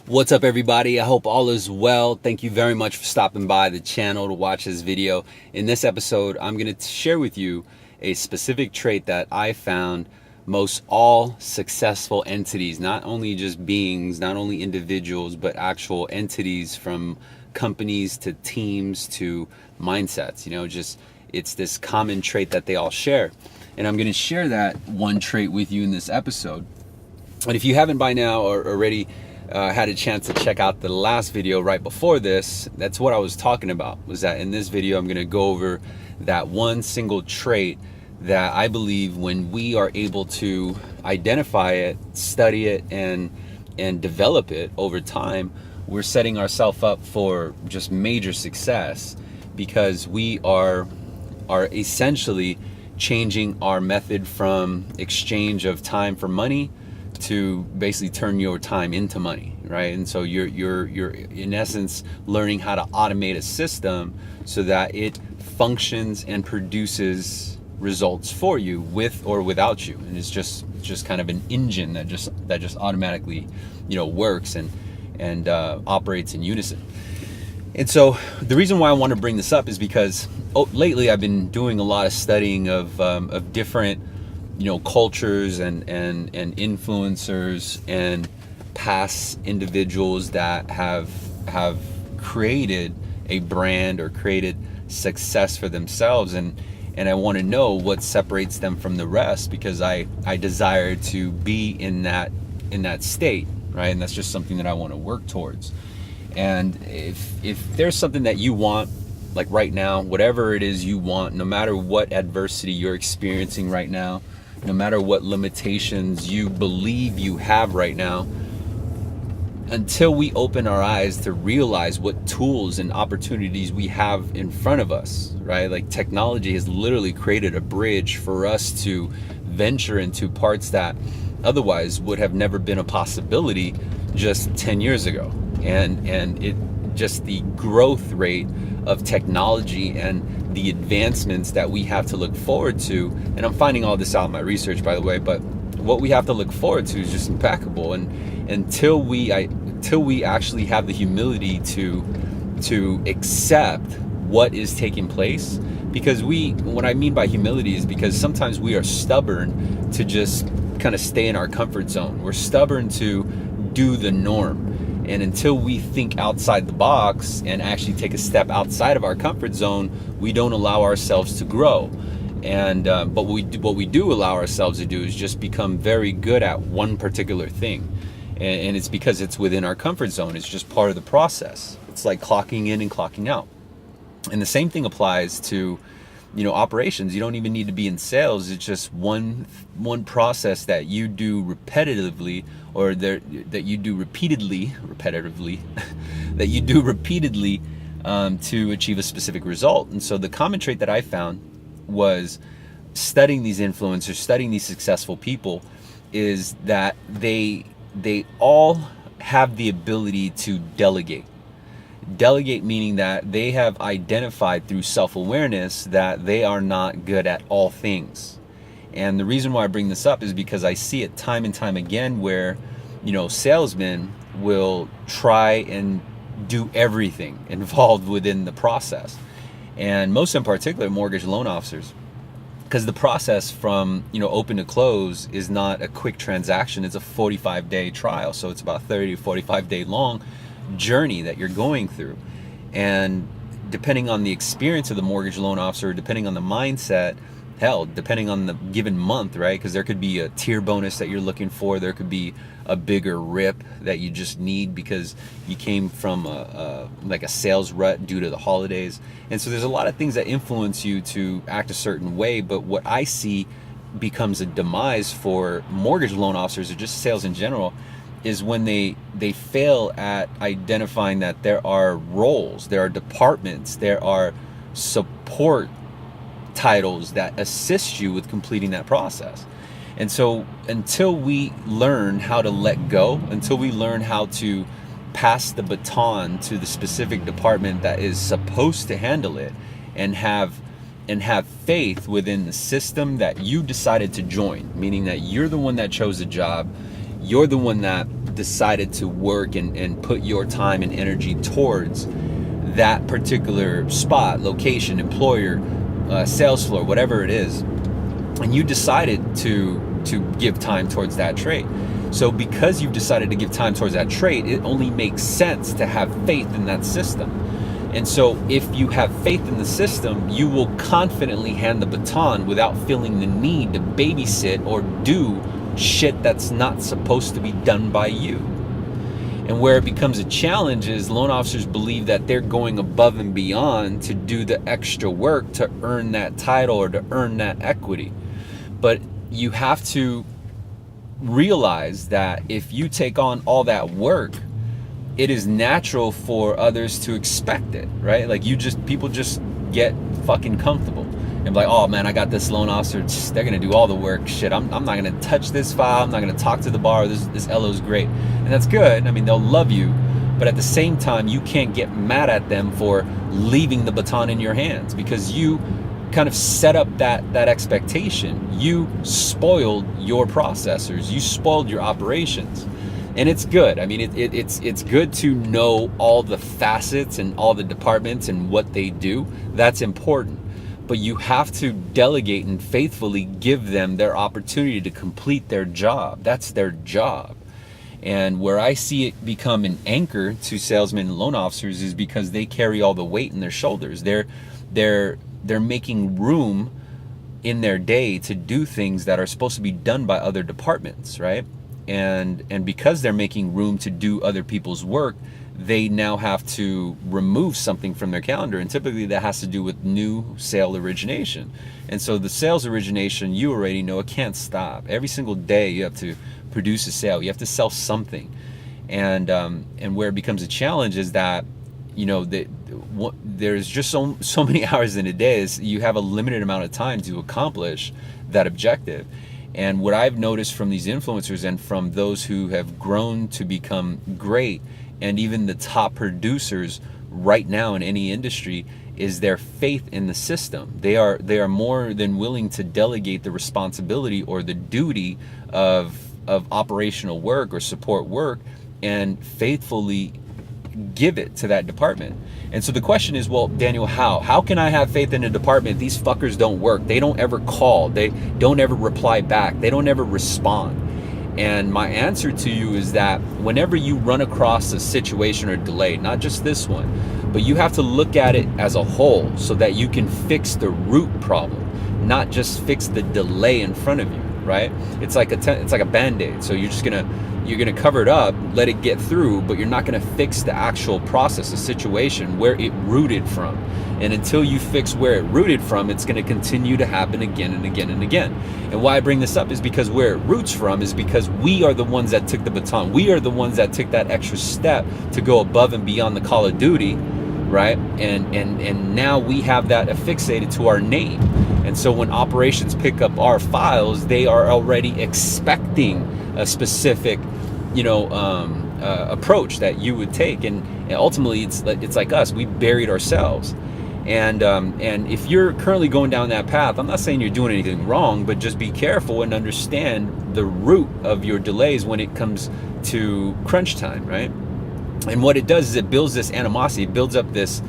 What's up, everybody? I hope all is well. Thank you very much for stopping by the channel to watch this video. In this episode, I'm going to share with you a specific trait that I found most all successful entities, not only just beings, not only individuals, but actual entities, from companies to teams to mindsets. It's this common trait that they all share. And I'm going to share that one trait with you in this episode. And if you haven't by now or already had a chance to check out the last video right before this, that's what I was talking about, was that in this video I'm going to go over that one single trait that I believe when we are able to identify it, study it, and develop it over time, we're setting ourselves up for just major success, because we are essentially changing our method from exchange of time for money to basically turn your time into money, right? And so you're in essence learning how to automate a system so that it functions and produces results for you, with or without you. And it's just kind of an engine that just automatically works and operates in unison. And so the reason why I want to bring this up is because lately I've been doing a lot of studying of different cultures and influencers and past individuals that have created a brand or created success for themselves, and I want to know what separates them from the rest, because I desire to be in that state, right? And that's just something that I want to work towards. And if there's something that you want, like right now, whatever it is you want, no matter what adversity you're experiencing right now, no matter what limitations you believe you have right now, until we open our eyes to realize what tools and opportunities we have in front of us, right? Like, technology has literally created a bridge for us to venture into parts that otherwise would have never been a possibility just 10 years ago. And it just the growth rate of technology and the advancements that we have to look forward to, and I'm finding all this out in my research, by the way, but what we have to look forward to is just impeccable. And until we actually have the humility to accept what is taking place, because what I mean by humility is because sometimes we are stubborn to just kind of stay in our comfort zone. We're stubborn to do the norm. And until we think outside the box and actually take a step outside of our comfort zone, we don't allow ourselves to grow. And but what we do allow ourselves to do is just become very good at one particular thing. And it's because it's within our comfort zone. It's just part of the process. It's like clocking in and clocking out. And the same thing applies to operations. You don't even need to be in sales. It's just one process that you do repetitively, or that you do repeatedly that you do repeatedly to achieve a specific result. And so the common trait that I found was studying these influencers, studying these successful people, is that they all have the ability to delegate. Delegate meaning that they have identified through self-awareness that they are not good at all things. And the reason why I bring this up is because I see it time and time again where, salesmen will try and do everything involved within the process. And most in particular, mortgage loan officers. Because the process from open to close is not a quick transaction. It's a 45-day trial. So it's about 30 to 45-day long journey that you're going through. And depending on the experience of the mortgage loan officer, depending on the mindset, hell, depending on the given month, right? Because there could be a tier bonus that you're looking for. There could be a bigger rip that you just need because you came from like a sales rut due to the holidays. And so there's a lot of things that influence you to act a certain way. But what I see becomes a demise for mortgage loan officers, or just sales in general, is when they fail at identifying that there are roles, there are departments, there are support titles that assist you with completing that process. And so until we learn how to let go, until we learn how to pass the baton to the specific department that is supposed to handle it, and have faith within the system that you decided to join, meaning that you're the one that chose the job, you're the one that decided to work and put your time and energy towards that particular spot, location, employer, sales floor, whatever it is, and you decided to give time towards that trait. So because you've decided to give time towards that trait, it only makes sense to have faith in that system. And so if you have faith in the system, you will confidently hand the baton without feeling the need to babysit or do shit that's not supposed to be done by you. And where it becomes a challenge is loan officers believe that they're going above and beyond to do the extra work to earn that title or to earn that equity. But you have to realize that if you take on all that work, it is natural for others to expect it, right? Like people just get fucking comfortable and be like, oh man, I got this loan officer, they're gonna do all the work. Shit, I'm not gonna touch this file, I'm not gonna talk to the bar, this LO's great. And that's good, I mean, they'll love you, but at the same time, you can't get mad at them for leaving the baton in your hands because you kind of set up that expectation. You spoiled your processors, you spoiled your operations. And it's good. I mean, it's good to know all the facets and all the departments and what they do. That's important. But you have to delegate and faithfully give them their opportunity to complete their job. That's their job. And where I see it become an anchor to salesmen and loan officers is because they carry all the weight in their shoulders. They're making room in their day to do things that are supposed to be done by other departments, right? And because they're making room to do other people's work, they now have to remove something from their calendar, and typically that has to do with new sale origination. And so the sales origination, you already know, it can't stop. Every single day you have to produce a sale, you have to sell something. And where it becomes a challenge is that, you know, there's just so many hours in a day, is you have a limited amount of time to accomplish that objective. And what I've noticed from these influencers and from those who have grown to become great, and even the top producers right now in any industry, is their faith in the system. They are more than willing to delegate the responsibility or the duty of operational work or support work and faithfully give it to that department. And so the question is, well, Daniel, how can I have faith in a department? These fuckers don't work. They don't ever call. They don't ever reply back. They don't ever respond. And my answer to you is that whenever you run across a situation or delay, not just this one, but you have to look at it as a whole so that you can fix the root problem, not just fix the delay in front of you, right? It's like a Band-Aid. So you're gonna cover it up, let it get through, but you're not gonna fix the actual process, the situation, where it rooted from. And until you fix where it rooted from, it's gonna continue to happen again and again and again. And why I bring this up is because where it roots from is because we are the ones that took the baton. We are the ones that took that extra step to go above and beyond the call of duty, right? And now we have that affixated to our name. And so when operations pick up our files, they are already expecting a specific, approach that you would take, and ultimately it's like us. We buried ourselves, and if you're currently going down that path, I'm not saying you're doing anything wrong, but just be careful and understand the root of your delays when it comes to crunch time, right? And what it does is it builds this animosity, it builds up this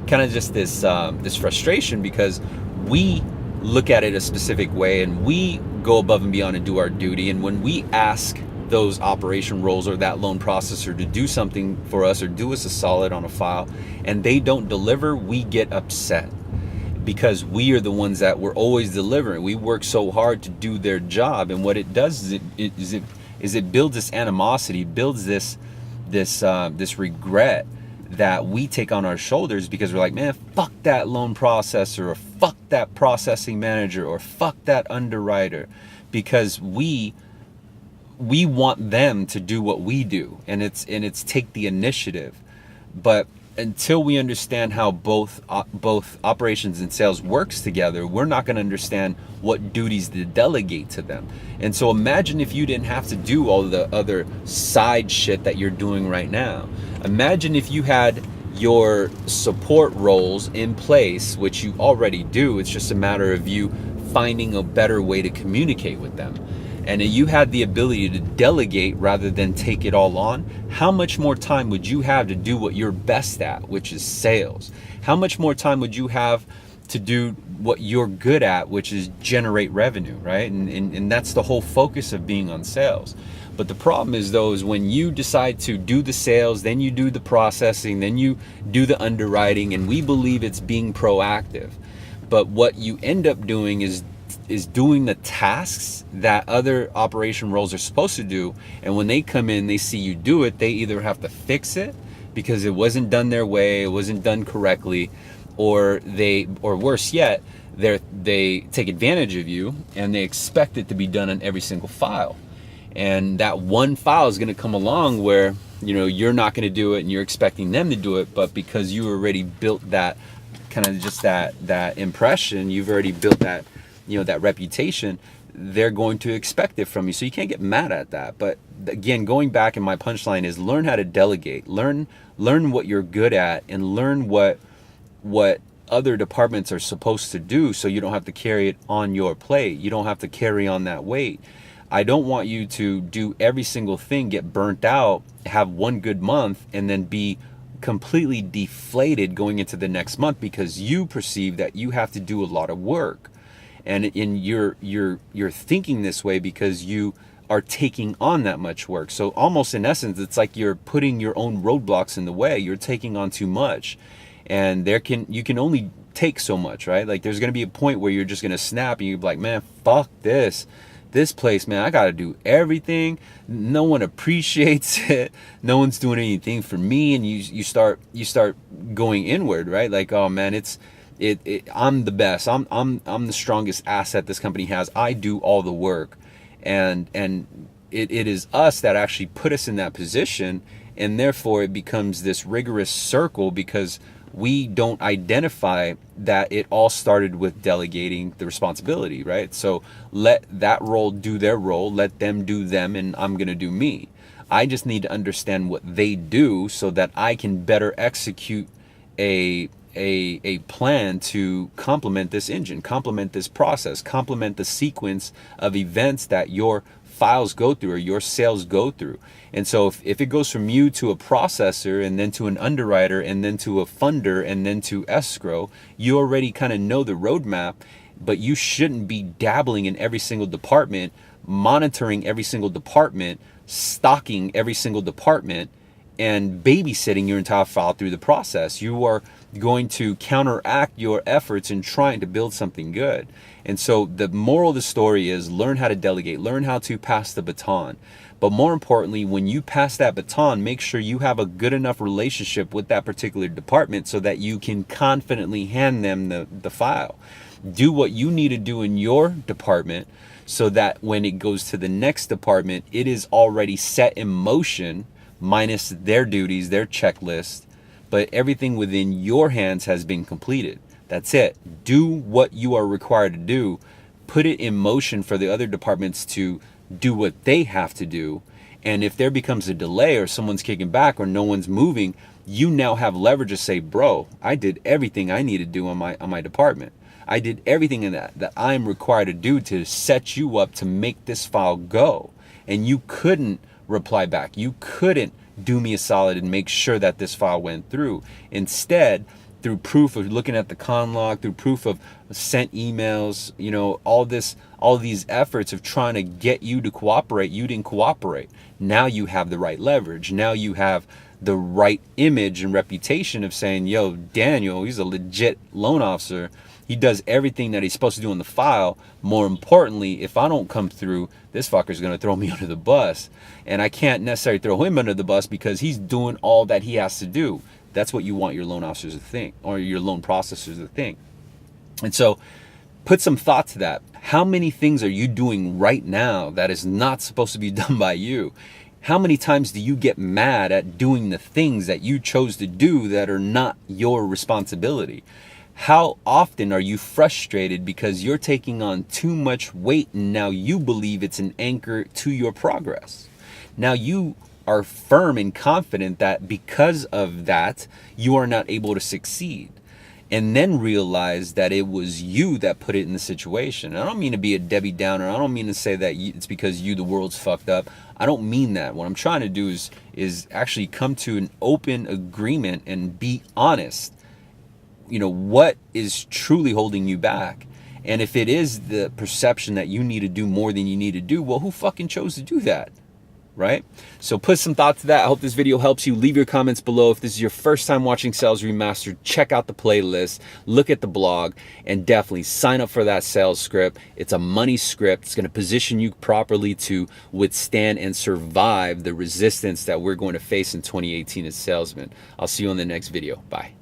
kind of just this frustration because we look at it a specific way and we go above and beyond and do our duty. And when we ask those operation roles or that loan processor to do something for us or do us a solid on a file and they don't deliver, we get upset because we are the ones that we're always delivering. We work so hard to do their job, and what it does is it builds this animosity, builds this regret that we take on our shoulders because we're like, man, fuck that loan processor, or fuck that processing manager, or fuck that underwriter, because we want them to do what we do, and it's take the initiative. But until we understand how both operations and sales works together, we're not going to understand what duties to delegate to them. And so imagine if you didn't have to do all the other side shit that you're doing right now. Imagine if you had your support roles in place, which you already do. It's just a matter of you finding a better way to communicate with them. and you had the ability to delegate rather than take it all on, how much more time would you have to do what you're best at, which is sales? How much more time would you have to do what you're good at, which is generate revenue, right? And that's the whole focus of being on sales. But the problem is, though, is when you decide to do the sales, then you do the processing, then you do the underwriting, and we believe it's being proactive. But what you end up doing is doing the tasks that other operation roles are supposed to do. And when they come in, they see you do it, they either have to fix it because it wasn't done their way, it wasn't done correctly, or worse yet, they take advantage of you and they expect it to be done on every single file. And that one file is going to come along where, you're not going to do it and you're expecting them to do it, but because you already built that kind of just that impression, you've already built that, that reputation, they're going to expect it from you. So you can't get mad at that. But again, going back, in my punchline is learn how to delegate, learn what you're good at, and learn what other departments are supposed to do, so you don't have to carry it on your plate. You don't have to carry on that weight. I don't want you to do every single thing, get burnt out, have one good month, and then be completely deflated going into the next month because you perceive that you have to do a lot of work. And you're thinking this way because you are taking on that much work. So almost in essence, it's like you're putting your own roadblocks in the way. You're taking on too much. And you can only take so much, right? Like there's going to be a point where you're just going to snap and you're like, man, fuck this place, man, I got to do everything. No one appreciates it. No one's doing anything for me. And you start going inward, right? Like, oh man, I'm the best. I'm the strongest asset this company has. I do all the work. And it is us that actually put us in that position. And therefore it becomes this rigorous circle because we don't identify that it all started with delegating the responsibility, right? So let that role do their role, let them do them, and I'm going to do me. I just need to understand what they do so that I can better execute a plan to complement this engine, complement this process, complement the sequence of events that your files go through or your sales go through. And so if it goes from you to a processor and then to an underwriter and then to a funder and then to escrow, you already kind of know the roadmap, but you shouldn't be dabbling in every single department, monitoring every single department, stocking every single department, and babysitting your entire file through the process. You are going to counteract your efforts in trying to build something good. And so the moral of the story is learn how to delegate, learn how to pass the baton. But more importantly, when you pass that baton, make sure you have a good enough relationship with that particular department so that you can confidently hand them the file. Do what you need to do in your department so that when it goes to the next department, it is already set in motion, minus their duties, their checklist, but everything within your hands has been completed. That's it. Do what you are required to do. Put it in motion for the other departments to do what they have to do. And if there becomes a delay or someone's kicking back or no one's moving, you now have leverage to say, bro, I did everything I need to do on my department. I did everything in that I'm required to do to set you up to make this file go. And you couldn't reply back. You couldn't do me a solid and make sure that this file went through. Instead, through proof of looking at the con log, through proof of sent emails, all these efforts of trying to get you to cooperate, you didn't cooperate. Now you have the right leverage. Now you have the right image and reputation of saying, yo, Daniel, he's a legit loan officer. He does everything that he's supposed to do in the file. More importantly, if I don't come through, this fucker's going to throw me under the bus. And I can't necessarily throw him under the bus because he's doing all that he has to do. That's what you want your loan officers to think, or your loan processors to think. And so put some thought to that. How many things are you doing right now that is not supposed to be done by you? How many times do you get mad at doing the things that you chose to do that are not your responsibility? How often are you frustrated because you're taking on too much weight and now you believe it's an anchor to your progress? Now you are firm and confident that because of that, you are not able to succeed. and then realize that it was you that put it in the situation. And I don't mean to be a Debbie Downer. I don't mean to say that it's because the world's fucked up. I don't mean that. What I'm trying to do is actually come to an open agreement and be honest. You know, what is truly holding you back? And if it is the perception that you need to do more than you need to do, well, who fucking chose to do that? Right? So put some thought to that. I hope this video helps you. Leave your comments below. If this is your first time watching Sales Remastered, check out the playlist, look at the blog, and definitely sign up for that sales script. It's a money script. It's going to position you properly to withstand and survive the resistance that we're going to face in 2018 as salesmen. I'll see you on the next video. Bye.